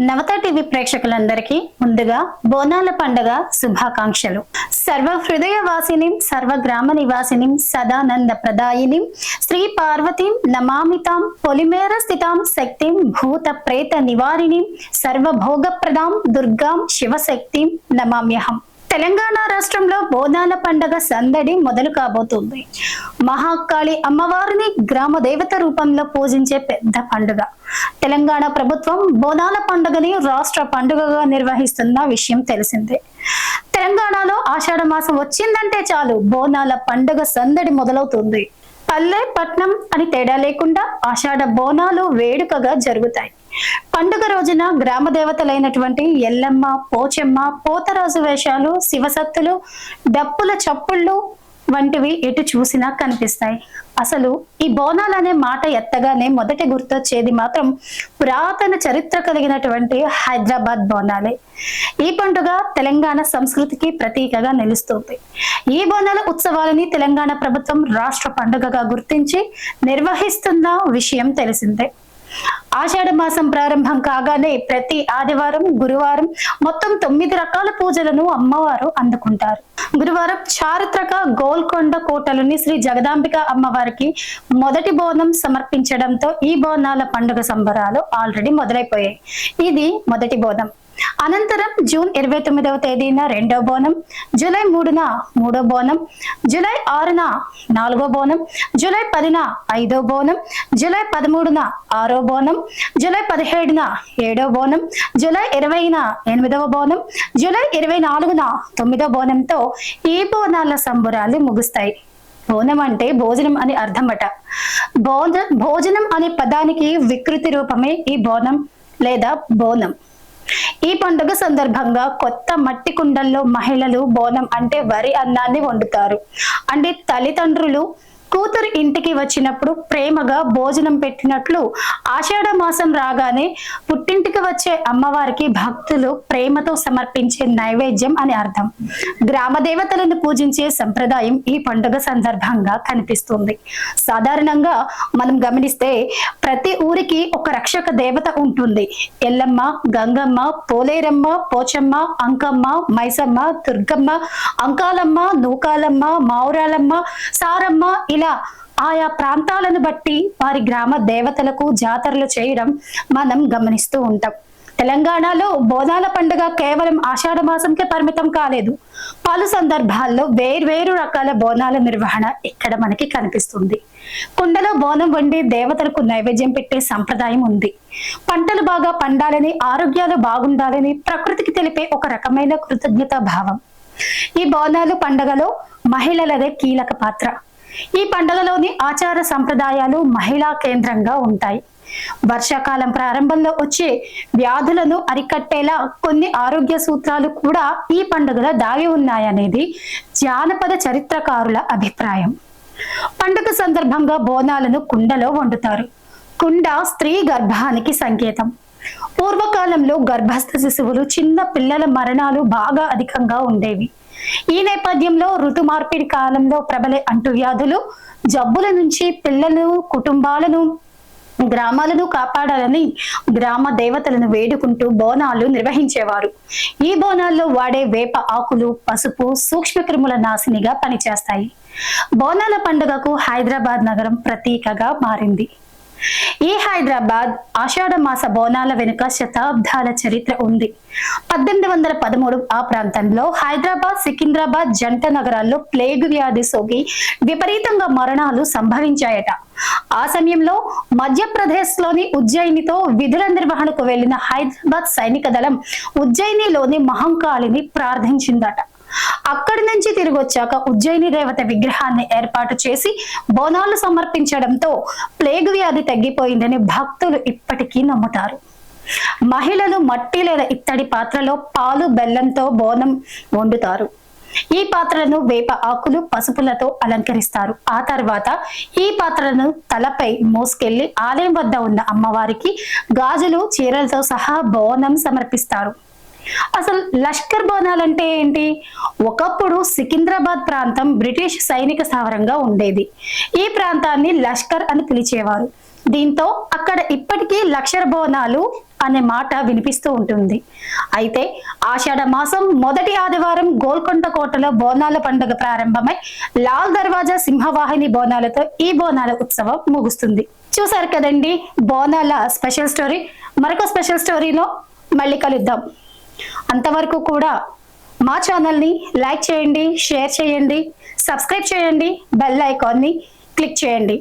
నవత TV ప్రేక్షకులందరికీ ముందుగా బోనాల పండుగ శుభాకాంక్షలు. సర్వ హృదయ వాసినిం సర్వ గ్రామ నివాసినిం సదానంద ప్రదాయినిం శ్రీ పార్వతీం నమామితాం పొలిమేర స్థితాం శక్తిం భూత ప్రేత నివారిణిం సర్వభోగప్రదాం దుర్గాం శివశక్తిం నమామ్యహం. తెలంగాణ రాష్ట్రంలో బోనాల పండుగ సందడి మొదలు కాబోతుంది. మహాకాళి అమ్మవారిని గ్రామ దేవత రూపంలో పూజించే పెద్ద పండుగ. తెలంగాణ ప్రభుత్వం బోనాల పండుగని రాష్ట్ర పండుగగా నిర్వహిస్తున్న విషయం తెలిసిందే. తెలంగాణలో ఆషాఢ మాసం వచ్చిందంటే చాలు బోనాల పండుగ సందడి మొదలవుతుంది. పల్లె పట్నం అని తేడా లేకుండా ఆషాఢ బోనాలు వేడుకగా జరుగుతాయి. పండుగ రోజున గ్రామ దేవతలైనటువంటి ఎల్లమ్మ, పోచమ్మ, పోతరాజు వేషాలు, శివసత్తులు, డప్పుల చప్పుళ్ళు వంటివి ఎటు చూసినా కనిపిస్తాయి. అసలు ఈ బోనాలు అనే మాట ఎత్తగానే మొదటి గుర్తొచ్చేది మాత్రం పురాతన చరిత్ర కలిగినటువంటి హైదరాబాద్ బోనాలే. ఈ పండుగ తెలంగాణ సంస్కృతికి ప్రతీకగా నిలుస్తుంది. ఈ బోనాల ఉత్సవాలని తెలంగాణ ప్రభుత్వం రాష్ట్ర పండుగగా గుర్తించి నిర్వహిస్తున్న విషయం తెలిసిందే. ఆషాఢ మాసం ప్రారంభం కాగానే ప్రతి ఆదివారం, గురువారం మొత్తం 9 రకాల పూజలను అమ్మవారు అందుకుంటారు. గురువారం చారిత్రక గోల్కొండ కోటలోని శ్రీ జగదాంబిక అమ్మవారికి మొదటి బోనం సమర్పించడంతో ఈ బోనాల పండుగ సంబరాలు ఆల్రెడీ మొదలైపోయాయి. ఇది మొదటి బోనం. అనంతరం జూన్ 29వ తేదీన రెండో బోనం, జూలై 3న మూడో బోనం, జూలై 6న 4వ బోనం, జూలై 10న 5వ బోనం, జూలై 13న 6వ బోనం, జూలై 17న 7వ బోనం, జూలై 20న 8వ బోనం, జూలై 24న 9వ బోనంతో ఈ బోనాల సంబురాలు ముగుస్తాయి. బోనం అంటే భోజనం అని అర్థమట. భోజనం అనే పదానికి వికృతి రూపమే ఈ బోనం లేదా బోనం. ఈ పండుగ సందర్భంగా కొత్త మట్టి కుండల్లో మహిళలు బోనం అంటే వరి అన్నాన్ని వండుతారు. అంటే తల్లిదండ్రులు కూతురు ఇంటికి వచ్చినప్పుడు ప్రేమగా భోజనం పెట్టినట్లు ఆషాఢ మాసం రాగానే పుట్టింటికి వచ్చే అమ్మవారికి భక్తులు ప్రేమతో సమర్పించే నైవేద్యం అని అర్థం. గ్రామ దేవతలను పూజించే సంప్రదాయం ఈ పండుగ సందర్భంగా కనిపిస్తుంది. సాధారణంగా మనం గమనిస్తే ప్రతి ఊరికి ఒక రక్షక దేవత ఉంటుంది. ఎల్లమ్మ, గంగమ్మ, పోలేరమ్మ, పోచమ్మ, అంకమ్మ, మైసమ్మ, దుర్గమ్మ, అంకాలమ్మ, నూకాలమ్మ, మావురాలమ్మ, సారమ్మ ఇలా ఆయా ప్రాంతాలను బట్టి వారి గ్రామ దేవతలకు జాతరలు చేయడం మనం గమనిస్తూ ఉంటాం. తెలంగాణలో బోనాల పండుగ కేవలం ఆషాఢ మాసంకే పరిమితం కాలేదు. పలు సందర్భాల్లో వేర్వేరు రకాల బోనాల నిర్వహణ ఇక్కడ మనకి కనిపిస్తుంది. కుండలో బోనం వండి దేవతలకు నైవేద్యం పెట్టే సంప్రదాయం ఉంది. పంటలు బాగా పండాలని, ఆరోగ్యాలు బాగుండాలని ప్రకృతికి తెలిపే ఒక రకమైన కృతజ్ఞతా భావం. ఈ బోనాలు పండుగలో మహిళలదే కీలక పాత్ర. ఈ పండుగలోని ఆచార సంప్రదాయాలు మహిళా కేంద్రంగా ఉంటాయి. వర్షాకాలం ప్రారంభంలో వచ్చే వ్యాధులను అరికట్టేలా కొన్ని ఆరోగ్య సూత్రాలు కూడా ఈ పండుగలో దాగి ఉన్నాయనేది జానపద చరిత్రకారుల అభిప్రాయం. పండుగ సందర్భంగా బోనాలను కుండలో వండుతారు. కుండ స్త్రీ గర్భానికి సంకేతం. పూర్వకాలంలో గర్భస్థ శిశువులు, చిన్న పిల్లల మరణాలు బాగా అధికంగా ఉండేవి. ఈ నేపథ్యంలో ఋతు మార్పిడి కాలంలో ప్రబలే అంటువ్యాధులు, జబ్బుల నుంచి పిల్లలు, కుటుంబాలను, గ్రామాలను కాపాడాలని గ్రామ దేవతలను వేడుకుంటూ బోనాలు నిర్వహించేవారు. ఈ బోనాల్లో వాడే వేప ఆకులు, పసుపు సూక్ష్మక్రిముల నాశినిగా పనిచేస్తాయి. బోనాల పండుగకు హైదరాబాద్ నగరం ప్రతీకగా మారింది. ఈ హైదరాబాద్ ఆషాఢ మాస బోనాల వెనుక శతాబ్దాల చరిత్ర ఉంది. 1813 ఆ ప్రాంతంలో హైదరాబాద్, సికింద్రాబాద్ జంట నగరాల్లో ప్లేగ్ వ్యాధి సోకి విపరీతంగా మరణాలు సంభవించాయట. ఆ సమయంలో మధ్యప్రదేశ్ లోని ఉజ్జయినితో విధుల నిర్వహణకు వెళ్లిన హైదరాబాద్ సైనిక దళం ఉజ్జయినిలోని మహంకాళిని ప్రార్థించిందట. అక్కడి నుంచి తిరిగి వచ్చాక ఉజ్జయిని దేవత విగ్రహాన్ని ఏర్పాటు చేసి బోనాలు సమర్పించడంతో ప్లేగు వ్యాధి తగ్గిపోయిందని భక్తులు ఇప్పటికీ నమ్ముతారు. మహిళలు మట్టి లేదా ఇత్తడి పాత్రలో పాలు, బెల్లంతో బోనం వండుతారు. ఈ పాత్రలను వేప ఆకులు, పసుపులతో అలంకరిస్తారు. ఆ తర్వాత ఈ పాత్రలను తలపై మోసుకెళ్లి ఆలయం వద్ద ఉన్న అమ్మవారికి గాజులు, చీరలతో సహా బోనం సమర్పిస్తారు. అసలు లష్కర్ బోనాలు అంటే ఏంటి? ఒకప్పుడు సికింద్రాబాద్ ప్రాంతం బ్రిటిష్ సైనిక స్థావరంగా ఉండేది. ఈ ప్రాంతాన్ని లష్కర్ అని పిలిచేవారు. దీంతో అక్కడ ఇప్పటికీ లక్షర బోనాలు అనే మాట వినిపిస్తూ ఉంటుంది. అయితే ఆషాఢ మాసం మొదటి ఆదివారం గోల్కొండ కోటలో బోనాల పండుగ ప్రారంభమై లాల్ దర్వాజా సింహవాహిని బోనాలతో ఈ బోనాల ఉత్సవం ముగుస్తుంది. చూసారు కదండి బోనాల స్పెషల్ స్టోరీ. మరొక స్పెషల్ స్టోరీలో మళ్ళీ కలుద్దాం. అంతవరకు కూడా మా ఛానల్ని లైక్ చేయండి, షేర్ చేయండి, సబ్స్క్రైబ్ చేయండి, బెల్ ఐకాన్ని క్లిక్ చేయండి.